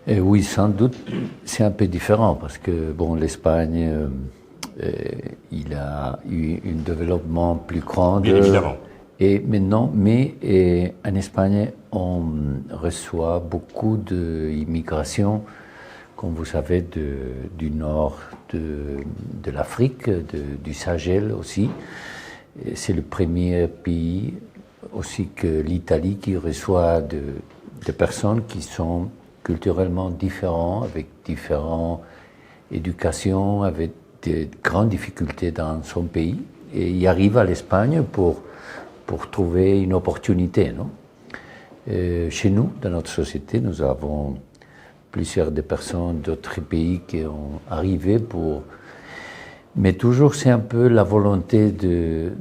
Oui, sans doute, c'est un peu différent parce que bon, l'Espagne, il a eu un développement plus grand. Bien évidemment. Et maintenant, mais en Espagne, on reçoit beaucoup d'immigration, comme vous savez, du nord de l'Afrique, du Sahel aussi. C'est le premier pays aussi que l'Italie qui reçoit des personnes qui sont culturellement différents, avec différentes éducations, avec de grandes difficultés dans son pays. Et il arrive à l'Espagne pour trouver une opportunité. Non? Chez nous, dans notre société, nous avons plusieurs des personnes d'autres pays qui ont arrivé pour... Mais toujours, c'est un peu la volonté de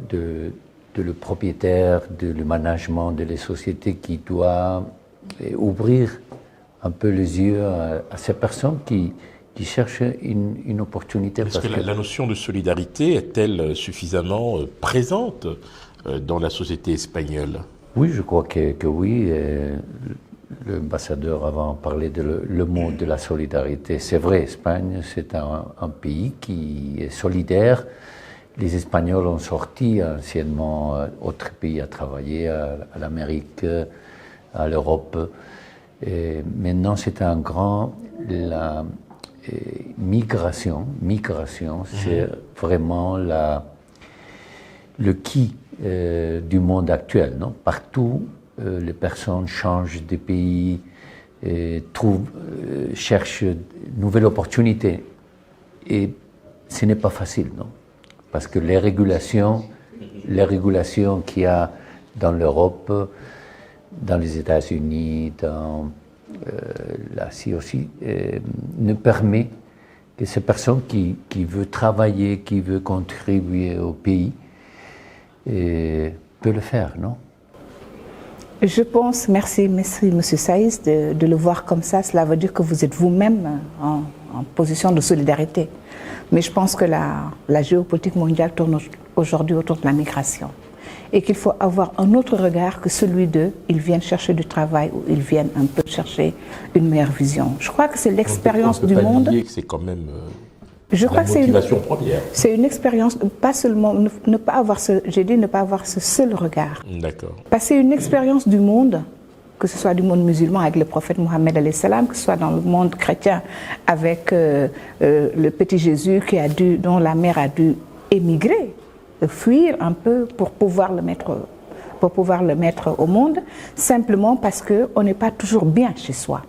le propriétaire, de le management de la société qui doit ouvrir un peu les yeux à ces personnes qui cherchent une opportunité. Est-ce que la notion de solidarité est-elle suffisamment présente dans la société espagnole? Oui, je crois que oui. L'ambassadeur avant parlait le mot de la solidarité. C'est vrai, Espagne, c'est un pays qui est solidaire. Les Espagnols ont sorti anciennement autres pays à travailler, à l'Amérique, à l'Europe. Et maintenant, c'est un grand... La migration, c'est vraiment le qui du monde actuel. Non? Partout, les personnes changent de pays, cherchent de nouvelles opportunités. Et ce n'est pas facile, non? Parce que les régulations qu'il y a dans l'Europe, dans les États-Unis, dans l'Asie aussi, ne permet que ces personnes qui veulent travailler, qui veulent contribuer au pays, peuvent le faire, non? Je pense, merci M. Saïs de le voir comme ça. Cela veut dire que vous êtes vous-même en position de solidarité. Mais je pense que la géopolitique mondiale tourne aujourd'hui autour de la migration. Et qu'il faut avoir un autre regard que celui d'eux, ils viennent chercher du travail ou ils viennent un peu chercher une meilleure vision. Je crois que c'est l'expérience du monde. C'est quand même je crois la motivation première. C'est une expérience, pas seulement, ne pas avoir ne pas avoir ce seul regard. D'accord. Passer une expérience du monde, que ce soit du monde musulman avec le prophète Mohammed alayhi salam, que ce soit dans le monde chrétien avec le petit Jésus dont la mère a dû émigrer, fuir un peu pour pouvoir le mettre au monde, simplement parce qu'on n'est pas toujours bien chez soi.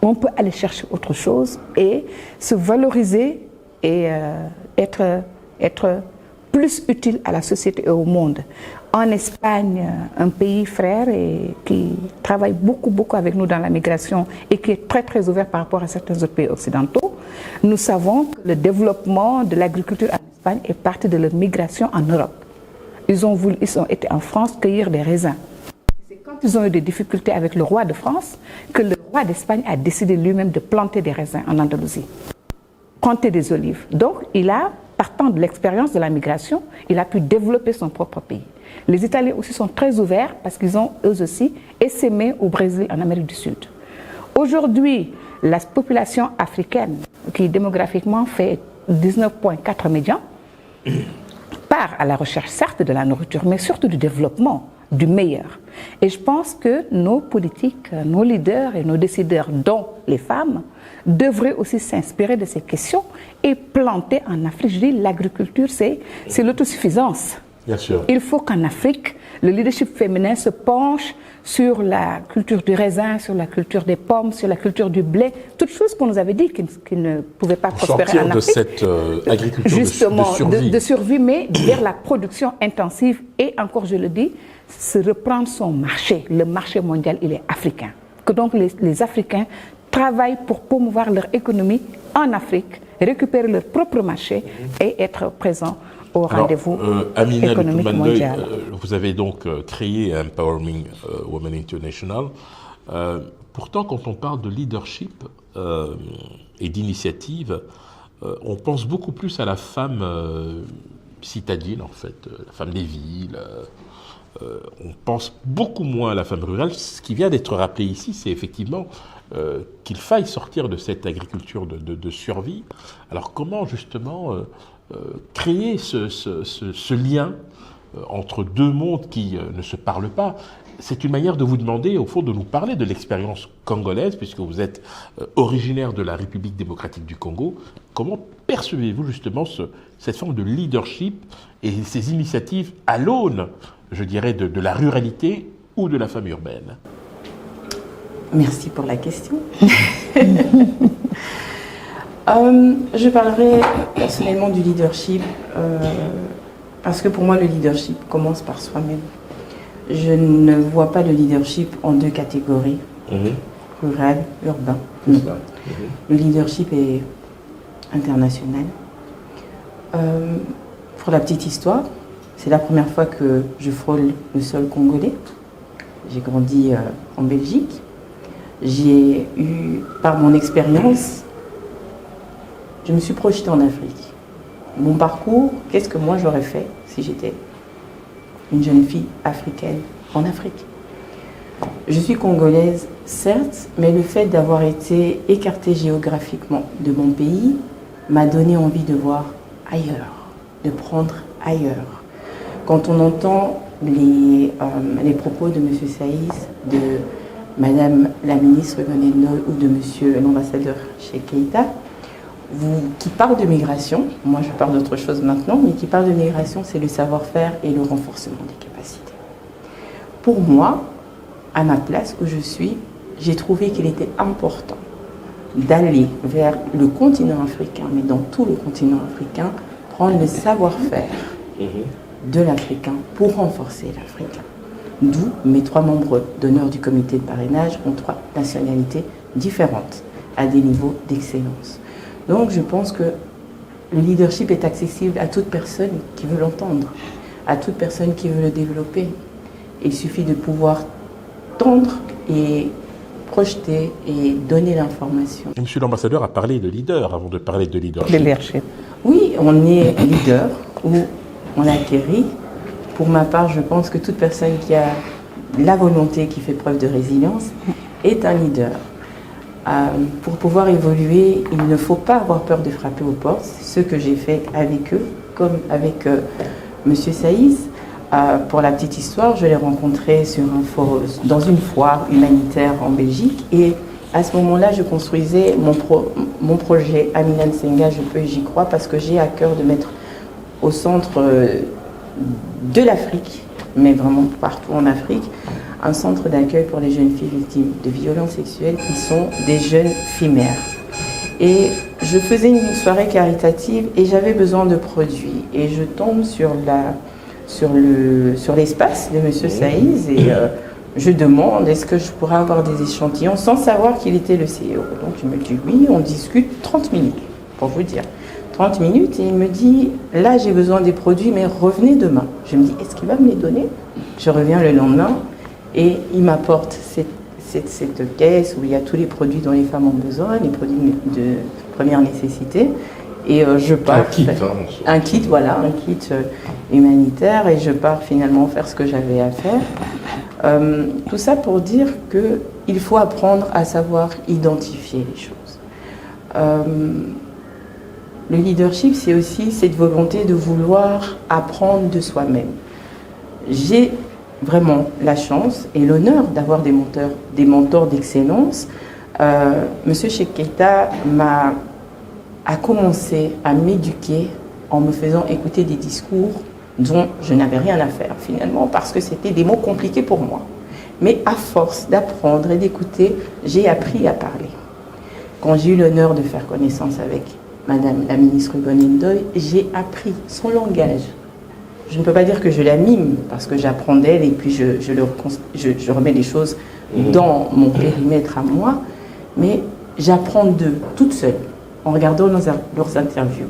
On peut aller chercher autre chose et se valoriser et être plus utile à la société et au monde. En Espagne, un pays frère et qui travaille beaucoup avec nous dans la migration et qui est très ouvert par rapport à certains autres pays occidentaux, nous savons que le développement de l'agriculture en Espagne est parti de leur migration en Europe. Ils ont été en France cueillir des raisins. C'est quand ils ont eu des difficultés avec le roi de France que le roi d'Espagne a décidé lui-même de planter des raisins en Andalousie, planter des olives. Donc, partant de l'expérience de la migration, il a pu développer son propre pays. Les Italiens aussi sont très ouverts parce qu'ils ont eux aussi essaimé au Brésil, en Amérique du Sud. Aujourd'hui, la population africaine, qui démographiquement fait 19,4 millions, part à la recherche certes de la nourriture, mais surtout du développement, du meilleur. Et je pense que nos politiques, nos leaders et nos décideurs, dont les femmes, devraient aussi s'inspirer de ces questions et planter en Afrique. Je dis, l'agriculture, c'est l'autosuffisance. Bien sûr. Il faut qu'en Afrique, le leadership féminin se penche sur la culture du raisin, sur la culture des pommes, sur la culture du blé, toutes choses qu'on nous avait dit qui ne pouvaient pas prospérer en Afrique. Sortir de cette agriculture justement, de survie. Mais vers la production intensive et, encore je le dis, se reprendre son marché. Le marché mondial, il est africain. Que donc les Africains travaillent pour promouvoir leur économie en Afrique, récupérer leur propre marché et être présents au rendez-vous économique mondial. Vous avez donc créé Empowering Women International. Pourtant, quand on parle de leadership et d'initiative, on pense beaucoup plus à la femme citadine, en fait, la femme des villes. On pense beaucoup moins à la femme rurale. Ce qui vient d'être rappelé ici, c'est effectivement qu'il faille sortir de cette agriculture de survie. Alors comment justement créer ce lien entre deux mondes qui ne se parlent pas? C'est une manière de vous demander, au fond, de nous parler de l'expérience congolaise, puisque vous êtes originaire de la République démocratique du Congo. Comment percevez-vous justement cette forme de leadership et ces initiatives à l'aune, je dirais, de la ruralité ou de la femme urbaine? Merci pour la question. Je parlerai personnellement du leadership parce que pour moi le leadership commence par soi-même. Je ne vois pas le leadership en deux catégories, rural, urbain. Le leadership est international. Pour la petite histoire, c'est la première fois que je frôle le sol congolais. J'ai grandi en Belgique. J'ai eu, par mon expérience, je me suis projetée en Afrique. Mon parcours, qu'est-ce que moi j'aurais fait si j'étais une jeune fille africaine en Afrique? Je suis congolaise, certes, mais le fait d'avoir été écartée géographiquement de mon pays m'a donné envie de voir ailleurs, de prendre ailleurs. Quand on entend les propos de M. Saïs, de Madame la ministre Goneno ou de Monsieur l'ambassadeur Cheikh Keïta, qui parlent de migration, moi je parle d'autre chose maintenant, mais qui parlent de migration, c'est le savoir-faire et le renforcement des capacités. Pour moi, à ma place où je suis, j'ai trouvé qu'il était important d'aller vers le continent africain, mais dans tout le continent africain, prendre le savoir-faire de l'Africain pour renforcer l'Africain. D'où mes 3 membres d'honneur du comité de parrainage ont 3 nationalités différentes, à des niveaux d'excellence. Donc je pense que le leadership est accessible à toute personne qui veut l'entendre, à toute personne qui veut le développer. Il suffit de pouvoir tendre et projeter et donner l'information. Monsieur l'ambassadeur a parlé de leader avant de parler de leadership. Leadership. Oui, on est leader ou on acquérit. Pour ma part, je pense que toute personne qui a la volonté, qui fait preuve de résilience, est un leader. Pour pouvoir évoluer, il ne faut pas avoir peur de frapper aux portes. C'est ce que j'ai fait avec eux, comme avec Monsieur Saïs. Pour la petite histoire, je l'ai rencontré sur dans une foire humanitaire en Belgique. Et à ce moment-là, je construisais mon projet Amina Nsenga, je peux et j'y crois, parce que j'ai à cœur de mettre au centre de l'Afrique, mais vraiment partout en Afrique, un centre d'accueil pour les jeunes filles victimes de violences sexuelles qui sont des jeunes filles mères. Et je faisais une soirée caritative et j'avais besoin de produits. Et je tombe sur l'espace de Monsieur Saïs et je demande est-ce que je pourrais avoir des échantillons sans savoir qu'il était le CEO. Donc il me dit oui, on discute 30 minutes, pour vous dire. 30 minutes et il me dit là j'ai besoin des produits mais revenez demain. Je me dis est-ce qu'il va me les donner? Je reviens le lendemain et il m'apporte cette caisse où il y a tous les produits dont les femmes ont besoin, les produits de première nécessité. Et je pars. Un kit, voilà, un kit humanitaire et je pars finalement faire ce que j'avais à faire. Tout ça pour dire qu'il faut apprendre à savoir identifier les choses. Le leadership, c'est aussi cette volonté de vouloir apprendre de soi-même. J'ai vraiment la chance et l'honneur d'avoir des mentors d'excellence. Monsieur Cheikh Keita a commencé à m'éduquer en me faisant écouter des discours dont je n'avais rien à faire finalement parce que c'était des mots compliqués pour moi. Mais à force d'apprendre et d'écouter, j'ai appris à parler. Quand j'ai eu l'honneur de faire connaissance avec Madame la ministre Gonine Ndoye, j'ai appris son langage. Je ne peux pas dire que je la mime parce que j'apprends d'elle et puis je remets les choses dans mon périmètre à moi, mais j'apprends d'eux toute seule en regardant leurs interviews.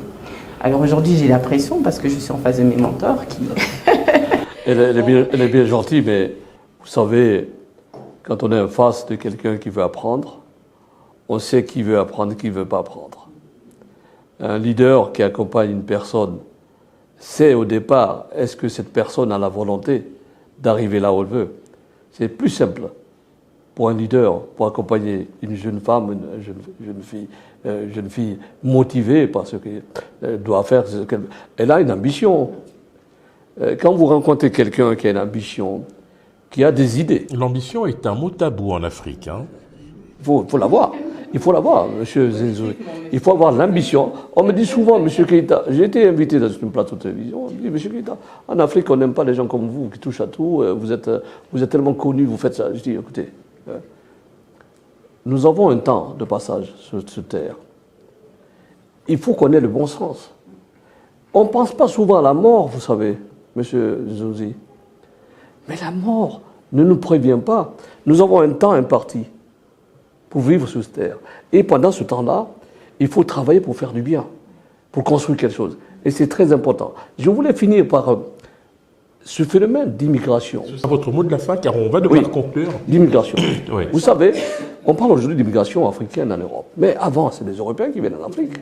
Alors aujourd'hui, j'ai la pression parce que je suis en face de mes mentors qui... elle est bien gentille, mais vous savez, quand on est en face de quelqu'un qui veut apprendre, on sait qui veut apprendre, qui ne veut pas apprendre. Un leader qui accompagne une personne sait au départ, est-ce que cette personne a la volonté d'arriver là où elle veut. C'est plus simple pour un leader, pour accompagner une jeune femme, une jeune fille motivée par ce qu'elle doit faire. Elle a une ambition. Quand vous rencontrez quelqu'un qui a une ambition, qui a des idées... L'ambition est un mot tabou en Afrique. Il faut l'avoir. Il faut l'avoir, M. Zenzoui. Il faut avoir l'ambition. On me dit souvent, M. Keita, j'ai été invité dans une plateau de télévision, on me dit, M. Keita, en Afrique, on n'aime pas les gens comme vous, qui touchent à tout, vous êtes tellement connus, vous faites ça. Je dis, écoutez, nous avons un temps de passage sur cette terre. Il faut qu'on ait le bon sens. On ne pense pas souvent à la mort, vous savez, M. Zenzoui. Mais la mort ne nous prévient pas. Nous avons un temps imparti pour vivre sur cette terre. Et pendant ce temps-là, il faut travailler pour faire du bien, pour construire quelque chose. Et c'est très important. Je voulais finir par ce phénomène d'immigration. C'est votre mot de la fin, car on va devoir conclure. D'immigration. Oui. Vous savez, on parle aujourd'hui d'immigration africaine en Europe. Mais avant, c'est les Européens qui viennent en Afrique.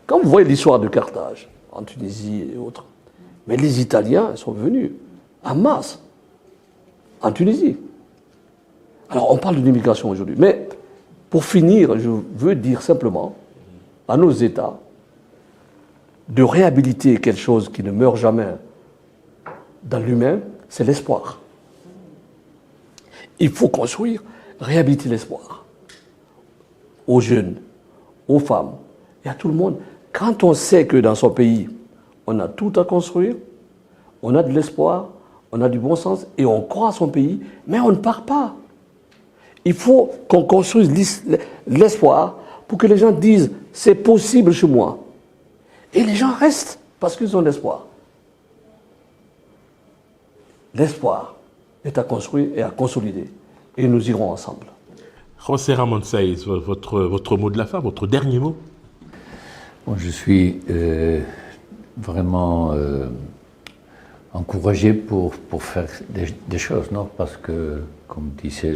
Quand vous voyez l'histoire de Carthage, en Tunisie et autres, mais les Italiens sont venus en masse en Tunisie. Alors, on parle de l'immigration aujourd'hui. Mais, pour finir, je veux dire simplement à nos États de réhabiliter quelque chose qui ne meurt jamais dans l'humain, c'est l'espoir. Il faut construire, réhabiliter l'espoir. Aux jeunes, aux femmes et à tout le monde. Quand on sait que dans son pays, on a tout à construire, on a de l'espoir, on a du bon sens et on croit à son pays, mais on ne part pas. Il faut qu'on construise l'espoir pour que les gens disent « c'est possible chez moi ». Et les gens restent parce qu'ils ont l'espoir. L'espoir est à construire et à consolider. Et nous irons ensemble. José Ramón Sáiz, votre mot de la fin, votre dernier mot? Bon, je suis vraiment encouragé pour faire des choses, non? Parce que, comme disait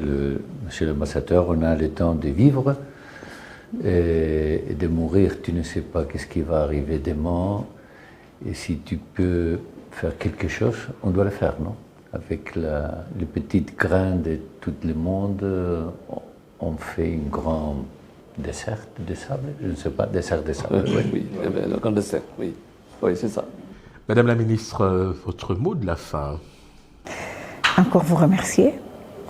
monsieur l'ambassadeur, on a le temps de vivre et de mourir. Tu ne sais pas qu'est-ce qui va arriver demain. Et si tu peux faire quelque chose, on doit le faire, non? Avec les petites graines de tout le monde, on fait une grande dessert de sable, je ne sais pas, dessert de sable. Oui, le grand dessert, oui. Oui, c'est ça. Madame la ministre, votre mot de la fin? Encore vous remercier,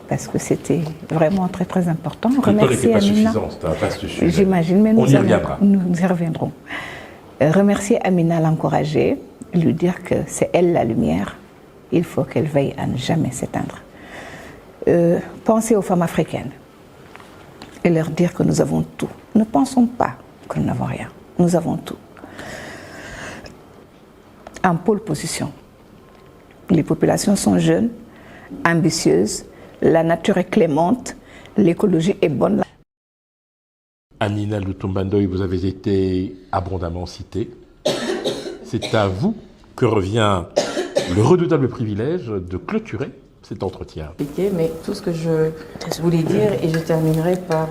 parce que c'était vraiment très très important. Le temps n'était pas Amina. suffisant, c'est un vaste sujet. J'imagine, mais on y reviendra. Nous y reviendrons. Remercier Amina, l'encourager, lui dire que c'est elle la lumière. Il faut qu'elle veille à ne jamais s'éteindre. Pensez aux femmes africaines et leur dire que nous avons tout. Ne pensons pas que nous n'avons rien. Nous avons tout. En pôle position. Les populations sont jeunes, ambitieuses, la nature est clémente, l'écologie est bonne. Amina Lutumba Ndoye, vous avez été abondamment citée. C'est à vous que revient le redoutable privilège de clôturer cet entretien. Mais tout ce que je voulais dire, et je terminerai par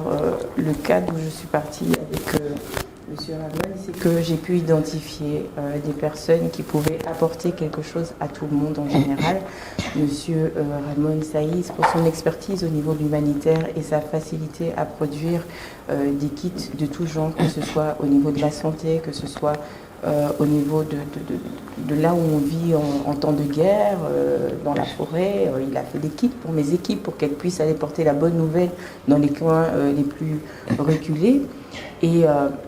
le cadre où je suis partie avec M. Ramón, c'est que j'ai pu identifier des personnes qui pouvaient apporter quelque chose à tout le monde en général. M. Ramón Sáiz, pour son expertise au niveau de l'humanitaire et sa facilité à produire des kits de tout genre, que ce soit au niveau de la santé, que ce soit au niveau de là où on vit en temps de guerre, dans la forêt. Il a fait des kits pour mes équipes pour qu'elles puissent aller porter la bonne nouvelle dans les coins les plus reculés. Et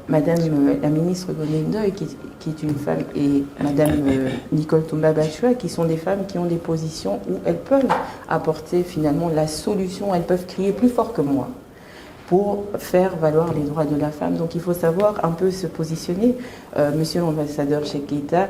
Madame la ministre Ngoné Ndoye, qui est une femme, et Madame Nicole Toumba Bachoua, qui sont des femmes qui ont des positions où elles peuvent apporter finalement la solution, elles peuvent crier plus fort que moi pour faire valoir les droits de la femme. Donc il faut savoir un peu se positionner. Monsieur l'ambassadeur Cheikh Keïta,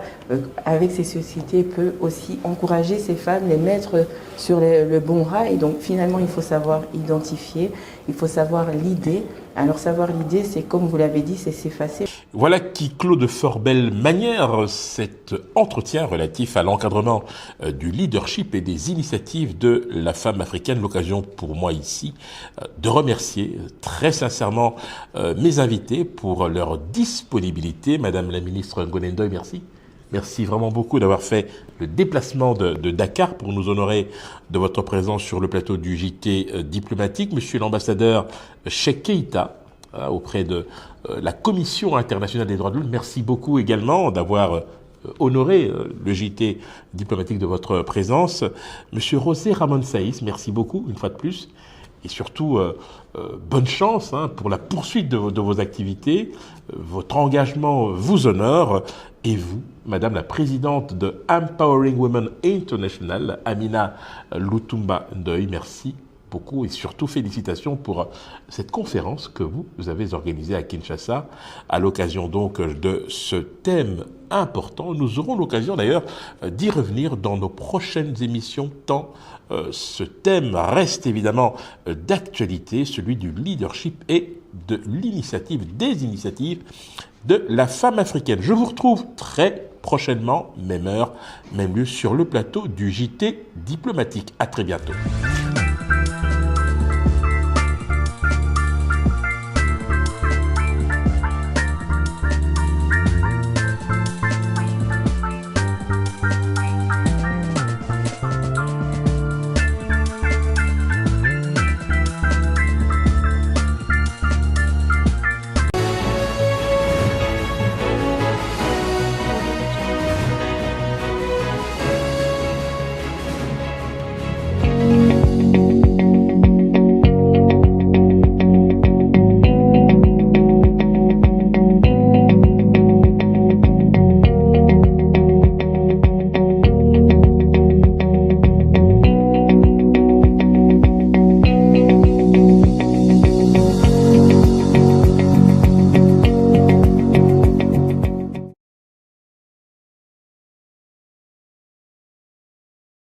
avec ses sociétés, peut aussi encourager ces femmes, les mettre sur le bon rail. Donc finalement, il faut savoir identifier, il faut savoir l'idée. Alors savoir l'idée, c'est comme vous l'avez dit, c'est s'effacer. Voilà qui clôt de fort belle manière cet entretien relatif à l'encadrement du leadership et des initiatives de la femme africaine. L'occasion pour moi ici de remercier très sincèrement mes invités pour leur disponibilité. Madame la ministre Ngoné Ndoye, merci. Merci vraiment beaucoup d'avoir fait le déplacement de Dakar pour nous honorer de votre présence sur le plateau du JT diplomatique. Monsieur l'ambassadeur Cheikh Keïta, auprès de la Commission internationale des droits de l'homme, merci beaucoup également d'avoir honoré le JT diplomatique de votre présence. Monsieur José Ramón Sáiz, merci beaucoup une fois de plus. Et surtout, bonne chance pour la poursuite de vos activités. Votre engagement vous honore. Et vous, Madame la présidente de Empowering Women International, Amina Lutumba Ndoye, merci beaucoup et surtout félicitations pour cette conférence que vous avez organisée à Kinshasa à l'occasion donc de ce thème important. Nous aurons l'occasion d'ailleurs d'y revenir dans nos prochaines émissions tant ce thème reste évidemment d'actualité, celui du leadership et de l'initiative, des initiatives de la femme africaine. Je vous retrouve très prochainement, même heure, même lieu, sur le plateau du JT diplomatique. À très bientôt.